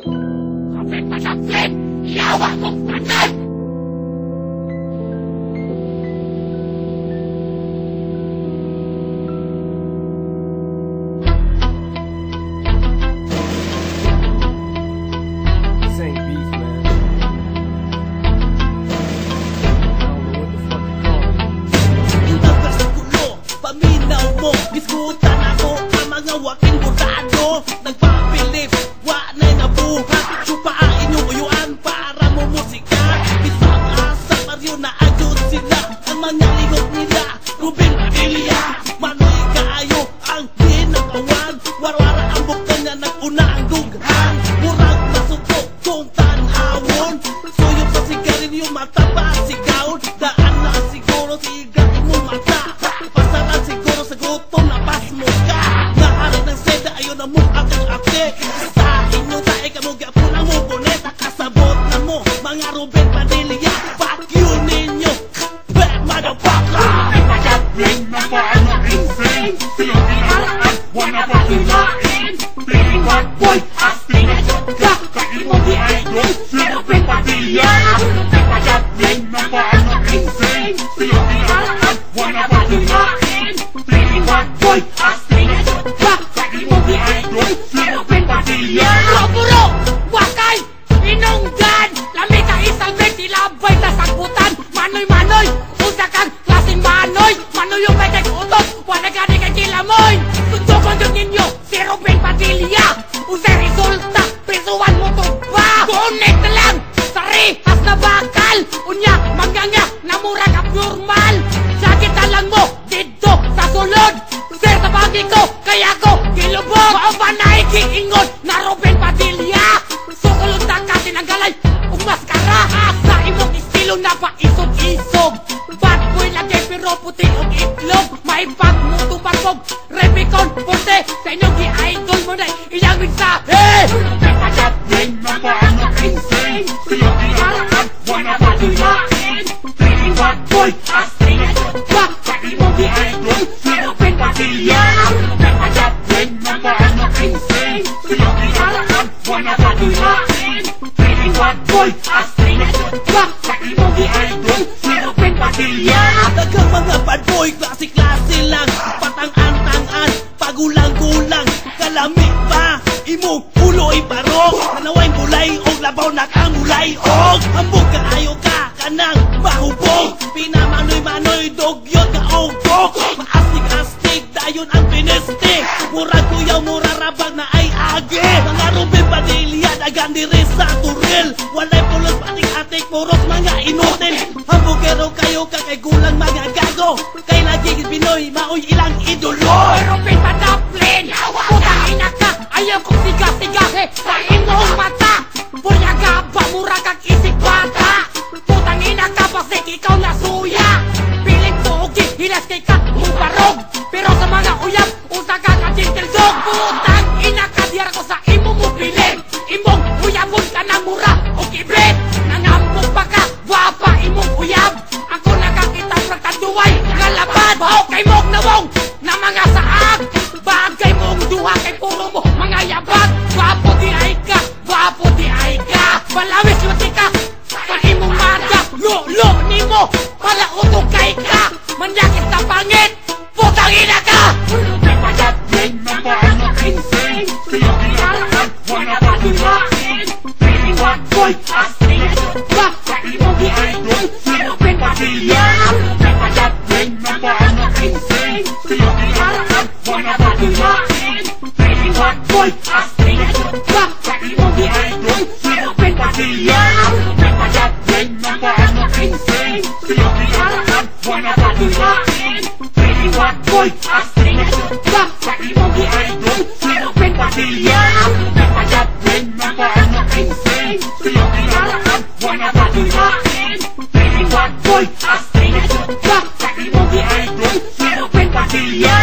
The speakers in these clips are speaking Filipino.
Kapit masakit! Iyawa kong patay! Diskutan ako ang mga waking burado. Nagpapilip, wa na'y nabuhat. Supain yung uyuan para mo musika. Isang asa Mario na agad sila. Ang mga ligot nila Ruben Padilla. Manoy kaayo ang ginagawan. Warwara ang buktan niya nag-una ang dughan. Murag masuko kung tanawon. Suyok sa sigarin yung mata pa sigaw. Daan na siguro sigarin mo mata. Pasaran siguro sa gutom na pasmo ka. Naarin ng seda ayaw na mo akang-ake. Sa inyo tae ka mo gapon ang mo boneta. Kasabot na mo mga Ruben Padilla. Fuck you ninyo, bad motherfucker. Ring na paano insane. Silang inalaan, wala pa sinain. Piling bad boy, asting na shot ka. Kaimong di idol, si Ruben Padilla. Ring na paano insane. Silang inalaan, wala pa sinain. Piling bad boy, asting na shot ka. Kaimong di idol, si Ruben Padilla. Bro, wakay, inunggan. Lamig ka isang bed, ilabay na sagbutan. Manoy-manoy, unsa kang klaseng manoy. Manoy yung may utot, wala gani kay kilamoy. Tuntukan yun ninyo, si Ruben Padilla. Usay resulta, prisuan mo to ba? Connect na lang, sa rehas na bakal. Unya, manganga, namurag abnormal. Sakit na lang mo, dito sa sulod. Sir, sa bagi ko, kaya ko kilubog. Mao ba na ikiingon na Ruben Padilla? Sukulod na kasi ng galay, umaskara. Sa imong estilo na pa isog-isog. Bad boy lagi pero puti og itlog. May pag mo tumbarbog, Repicon, Ponte. Sa inyong gi-idol mo na iyang mensahe. Ring na paano insane. Silang inalaan, wala pa sinain. Piling bad boy, asting na shot ka. Sa imong gi-idol, si Ruben Padilla. Ring na paano insane. Silang inalaan, wala pa sinain. Piling bad boy, asting na shot ka. Sa imong gi-idol, si Ruben Padilla. Dagang mga bad boy, klase-klase lang. Patang-antangan, pagulang-gulang. Kalamig pa, imong ulo'y barong. Nanaway bulay og labaw na kang mulay og hambog kaayo ka kanang mahubog. Pinamanoy-manoy, dogyot ka og-og. Maastig-astig, dayon ang pineste. Murag kuyaw, mura rabag na ay age. Mga Ruben Padilla, dagan diri sa turil. Walay pulos pating-atik, puros mga inutin. Hambogero kayo ka kay gulang mga gago. Kay laging Pinoy, maoy ilang idolo. Ruben Padaplin, putang ina ka, ayaw kong siga-sigahe sa imong mata. Punyaga ba, mura kag isip bata. Putang ina ka, pasik ikaw na suya. Piling tugi, hilas kay ka, mubarog. Pero sa mga uyab, usa ka ka-gentle dog. Putang ina ka, diyara ko sa imong mo piling. Imong uyabon ka na mura o kibrit. Nangambog pa ka, wapa imong uyab. Ako nakakita pragtaduway, ngalabad. Baho kay mong nawong, na mga saag. Bagay mong duha kay puro mo, mga yabag. Wapo di ay ka, wapo di ay ka. Balawis luti ka, sa imong mata. Lo ni mo, pala utog kay ka. Manyakit na pangit, putang ina ka. Ring na paano insane. Silang inalaan, wala pa sinain. Piling bad boy, asting na shot ka. Sa imong gi-idol, si Ruben Padilla. Ring na paano insane. Silang inalaan, wala pa sinain. Piling bad boy, asting na shot ka. Sa imong gi-idol, si Ruben Padilla. Ring na paano insane. Silang inalaan, wala pa sinain. Piling bad boy, asting na shot ka. Sa imong gi-idol, si Ruben Padilla. Ring na paano insane. Silang inalaan, wala pa sinain. Piling bad boy, asting na shot ka. Sa imong gi-idol, si Ruben Padilla.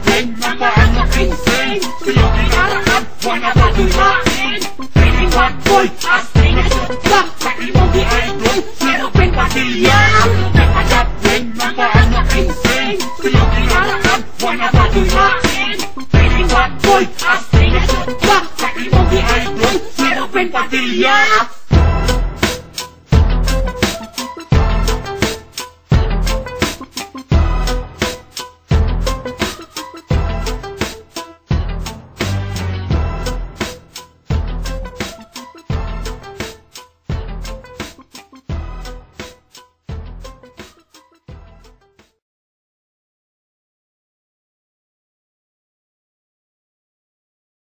Ring na paano insane. Silang inalaan, wala pa sinain. Piling bad boy, asting na shot ka. Sa imong gi-idol, si Ruben Padilla. Ring na paano insane. Silang inalaan, wala pa sinain. Piling bad boy, asting na shot ka. imong gi-idol si Ruben Padilla.